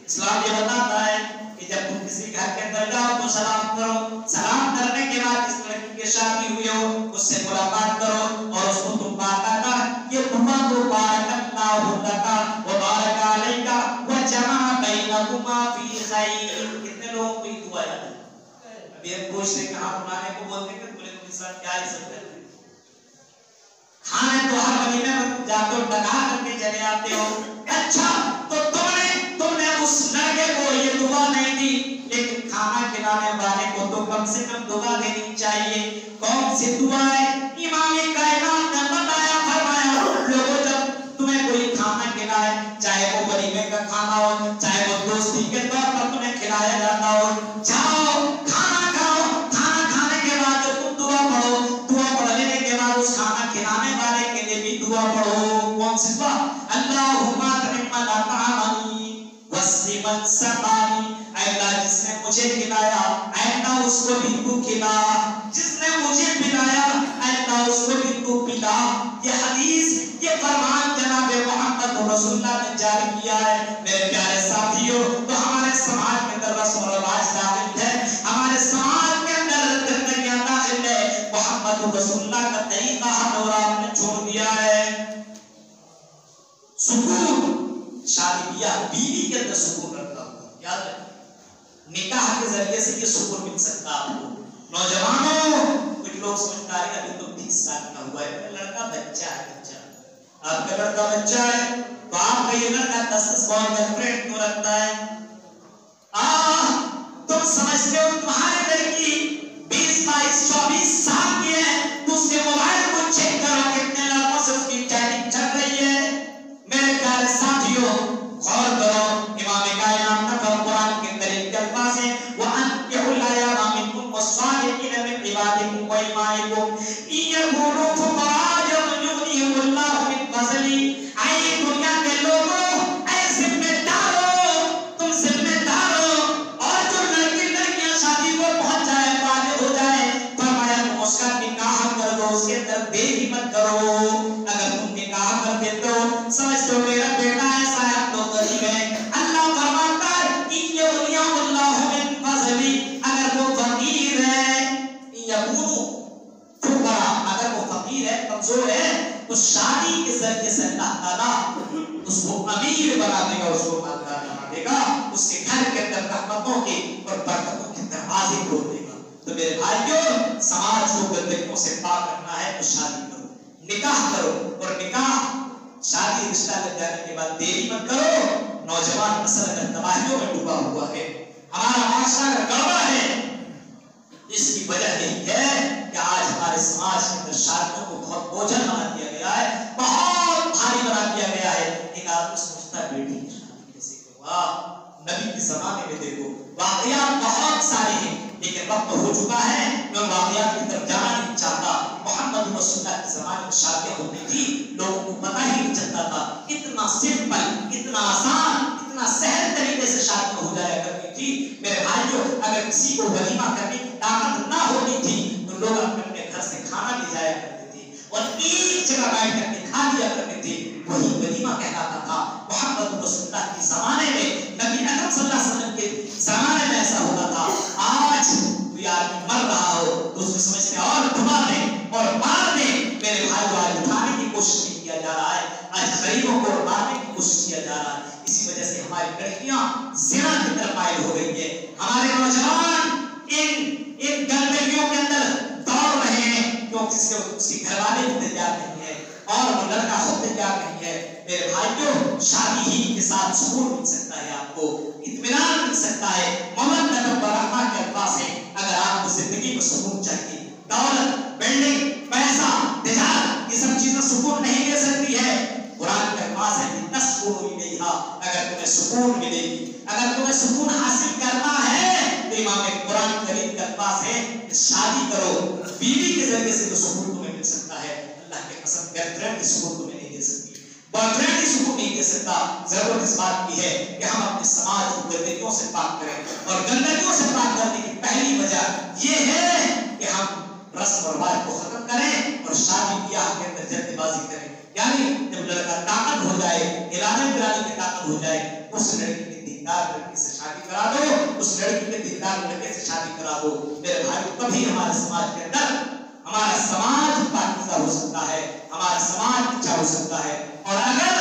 इस्लाम ये बताता है कि जब तुम किसी घर के अंदर जाओ तो सलाम करो, सलाम करने के बाद जिस लड़की की शादी हुई हो उससे मुलाकात करो और उसको तुम बाकायदा ये दुआ को बारकल्लाहु लका व बारक अलैका व जमा बैनकुमा फी खैर। कितने लोगों को ये दुआ याद है? अभी हम पूछ रहे कहां बुलाने को बोलते हैं, बोले तो इंसान क्या ही सब करते हैं। खाने तो हर महीने में तुम जाते हो, टका करके चले आते हो। अच्छा तो तुमने उस लड़के को ये दुआ नहीं दी, लेकिन खाना खिलाने वाले को तो कम से कम दुआ देनी चाहिए। कौन सी दुआ है? इमाम कायनात ने बताया, फरमाया लोगों जब तुम्हें कोई खाना खिलाए, चाहे वो वलीमे का खाना हो, चाहे वो दोस्ती के तौर पर तुम्हें खिलाया जाता हो, जाओ खाना खाओ, खाना खाने के बाद जब तुम दुआ पढ़ो, दुआ पढ़ लेने के बाद उस खाना खिलाने वाले के लिए भी दुआ पढ़ो। कौन सी दुआ? अल्लाहुम्मा तरिम्मा तामनी वस्लिमन सकानी, अल्लाह जिसने मुझे खिलाया अल्लाह उसको भी तू खिला, जिसने मुझे पिलाया अल्लाह उसको भी तू पिला। ये हदीस, ये फरमान जनाब मोहम्मद रसूलुल्लाह ने जारी किया है। मेरे प्यारे साथियों, तो हमारे समाज के अंदर रस्म और रिवाज दाखिल है, हमारे समाज के अंदर गंदगियां दाखिल है। मोहम्मद रसूलुल्लाह का तरीका हमने और आपने छोड़ दिया है। सुकून, शादी ब्याह बीवी के अंदर सुकून रखता हुआ, याद रखिए निकाह के जरिए से ये सुकून मिल सकता है आपको। नौजवानों, कोई लोग समझदार है अभी तो 20 साल का हुआ है, लड़का बच्चा है, बच्चा आपका लड़का बच्चा है तो आपका ये लड़का 10 गर्लफ्रेंड क्यों रखता है? तुम समझते हो तुम्हारी लड़की 20, 22, 24 साल की है तो उसके मोबाइल को चेक करो कितने लड़कों से उसकी चैटिंग चल रही है। मेरे प्यारे साथियों गौर करो, इमाम कायनात का कुरान के अंदर एक अल्फाज है वअनकिहुल अय्यामा मिनकुम वस्सालिहीन मिन इबादिकुम व इमाइकुम इयकुनु फुक़रा युग़निहिमुल्लाहु मिन फज़ली। ऐ दुनिया के लोगों, ऐ जिम्मेदारों, तुम जिम्मेदारों और जो लड़कियां शादी को पहुंच जाए, वाले हो जाए, फरमाया तुम उसका निकाह कर दो, उसके अंदर देरी मत करो। अगर तुम निकाह कर देते हो समझते हो मेरा बेटा ऐसा है तो गरीब है, अल्लाह फरमाता है इयकुनु मिन फज़ली, अगर वो फकीर है, यकुनु फुक़रा, अगर वो फकीर है, कमजोर है तो शादी के जरिए से अल्लाह ताला उसको अमीर बना देगा, उसको मालदार बना देगा, उसके घर के अंदर रहमतों के और बरकतों के दरवाजे खोल देगा। तो मेरे भाइयों, समाज को गंदगियों से पाक करना है तो शादी करो, निकाह करो, और निकाह शादी रिश्ता लग जाने के बाद देरी मत करो। नौजवान नस्ल अगर तबाहियों में डूबा हुआ है, हमारा माशरा अगर गड़बड़ है, इसकी वजह यही है कि आज हमारे समाज के अंदर शादियों को बहुत बोझल बना दिया गया है, बहुत भारी बना दिया गया है। एक आदमी सोचता है बेटी की शादी कैसे करूंगा? नबी के जमाने में देखो वाकयात बहुत सारे हैं, लेकिन वक्त हो चुका है, मैं वाकयात की तरफ जाना नहीं चाहता। मोहम्मद रसूलुल्लाह के जमाने में शादियां होती थी, लोगों को पता ही नहीं चलता था, इतना सिंपल, इतना आसान, इतना सहज तरीके से शादियां हो जाया करती थी। मेरे भाइयों, अगर किसी को वलीमा करने की ताकत ना होती थी तो लोग अपने घर से खाना ले जाया करते थे और एक जगह बैठ करके खा लिया करते थे, वही वलीमा कहलाता था। मोहम्मद रसूलुल्लाह के जमाने में, नबी अकरम सल्लल्लाहु अलैहि वसल्लम के जमाने में ऐसा होता था। आज कोई आदमी मर रहा हो तो उसको समझते और घुमा दे और मार दे। मेरे भाई आज उठाने की कोशिश नहीं किया जा रहा है, आज गरीबों को मारने की कोशिश किया जा रहा है। इसी वजह से हमारी लड़कियां ज़िना की तरफ माइल हो गई है, हमारे नौजवान इन गंदगियों के अंदर दौड़ रहे हैं क्योंकि उसके घरवाले भी तैयार नहीं है और वो लड़का खुद तैयार नहीं है। मेरे भाइयों, शादी ही के साथ सुकून मिल सकता है, आपको इत्मीनान मिल सकता है। मोहम्मद नबी बरहमा के अल्फाज हैं, अगर आपको जिंदगी में सुकून चाहिए, दौलत, बिल्डिंग, पैसा, तिजारत, ये सब चीजें सुकून नहीं दे सकती है। कुरान के अल्फाज हैं कि तस्कुनु इलैहा, अगर तुम्हें सुकून मिलेगी, अगर तुम्हें सुकून हासिल करना है तो इमाम कुरान करीम के अल्फाज हैं शादी करो। बीवी के जरिए से जो सुकून तुम्हें मिल सकता है, अल्लाह के कसम गर्लफ्रेंड की सुकून तुम्हें नहीं दे सकती, बॉयफ्रेंड की सुकून नहीं दे सकता। जरूरत इस बात की है कि हम अपने समाज को गंदगियों से पाक करें, और गंदगियों से पाक करने की पहली वजह यह है कि हम रस्म और रिवाज को खत्म करें और शादी ब्याह के अंदर जल्दबाजी करें। यानी जब लड़का ताकत हो जाए, हिलाने गिराने की ताकत हो जाए, उस लड़की की दीनदार लड़की से शादी करा दो, उस लड़की के दीनदार लड़के से शादी करा दो। मेरे भाई, तभी हमारे समाज के अंदर हमारा समाज पाकीज़ा हो सकता है, हमारा समाज अच्छा हो सकता है। और अगर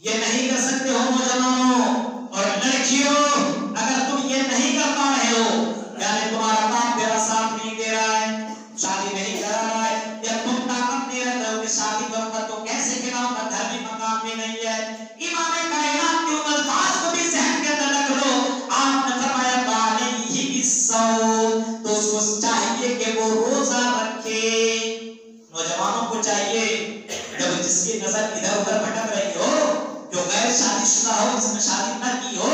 ये नहीं कर सकते हो नौजवानों और लड़कियों, अगर तुम ये नहीं कर पा रहे हो, यानी तुम्हारा बाप तेरा साथ नहीं दे रहा है, शादी नहीं करा रहा है, या तुम ताकत नहीं रखते हो कि शादी करूंगा तो कैसे खिलाऊंगा, घर भी मकान भी नहीं है, इमाम कायनात के उन अल्फाज को भी ज़हन के अंदर रख लो। आपने फरमाया बालैहि बिस्सौम, तो उसको चाहिए कि वो रोजा रखे। नौजवानों को चाहिए जब जिसकी नजर इधर उधर भटक रही हो, जो गैर शादीशुदा हो, जिसने शादी न की हो,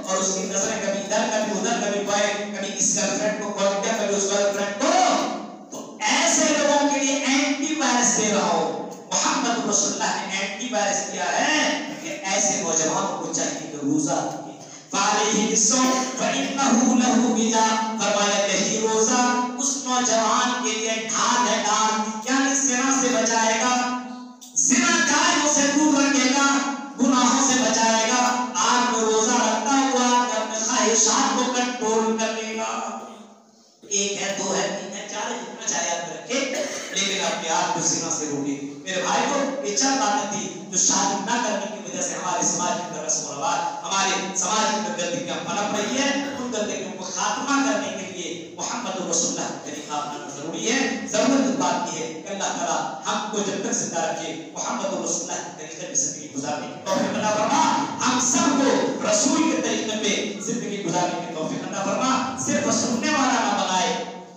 और उसकी नजरें कभी इधर कभी उधर, कभी कभी इस गर्लफ्रेंड को कॉल किया, कभी उस गर्लफ्रेंड को, तो ऐसे लोगों के लिए एंटीवायरस दे रहा हो। मोहम्मद रसूलुल्लाह ने एंटीवायरस दिया है कि ऐसे नौजवानों को चाहिए कि रोजा रखे। फालैहि बिस्सौम फइन्नहु लहु विजा, फरमाया यही रोजा उस नौजवान के लिए ढाल है, ढाल, यानी ज़िना से बचाएगा, ज़िनाकारियों से दूर रखेगा, गुनाहों से बचाएगा। आप में रोजा रखता हुआ अपने ख्वाहिशात को कंट्रोल कर लेगा। एक है, दो है, तीन है, चार है, जितना चाहे आप रखे, लेकिन अपने आप को ज़िना से रोके। मेरे भाई को ये चार बातें थी जो शादी न करने की वजह से हमारे समाज के अंदर रस्म और रिवाज, हमारे समाज के अंदर गंदगियां पनप रही है। उन गंदगियों को खात्मा करने के लिए मोहम्मद रसूलुल्लाह का तरीका अपनाना जरूरी है। जरूरत इस बात की है कि अल्लाह ताला हमको जब तक जिंदा रखे मोहम्मद रसूलुल्लाह के तरीके पे जिंदगी गुजारने की तौफीक अता फरमा। हम सबको रसूल के तरीके पे जिंदगी गुजारने की तौफीक अता फरमा। सिर्फ सुनने वाला ना बनाए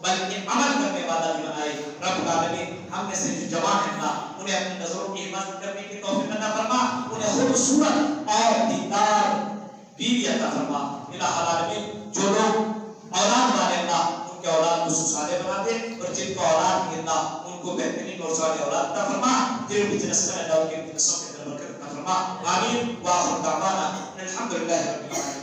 बल्कि अमल करने वाला भी बनाए। रब्बुल आलमीन हम में से जो जवान हैं ना उन्हें अपनी नजरों की हिफाजत करने की तौफीक अता फरमा। उन्हें खूबसूरत और दीदार बीवी अता फरमा। इलाहुल आलमीन जो लोग औलाद वाले ना उनके औलाद को सुसाले बना दे और जिनको औलाद नहीं ना उनको बेहतरीन और साले औलाद अता फरमा। जिनको बिजनेस में अल्लाह के बिजनेसों के अंदर बरकत अता फरमा। आमीन। व आखिर दावाना अल्हम्दुलिल्लाहि रब्बिल आलमीन।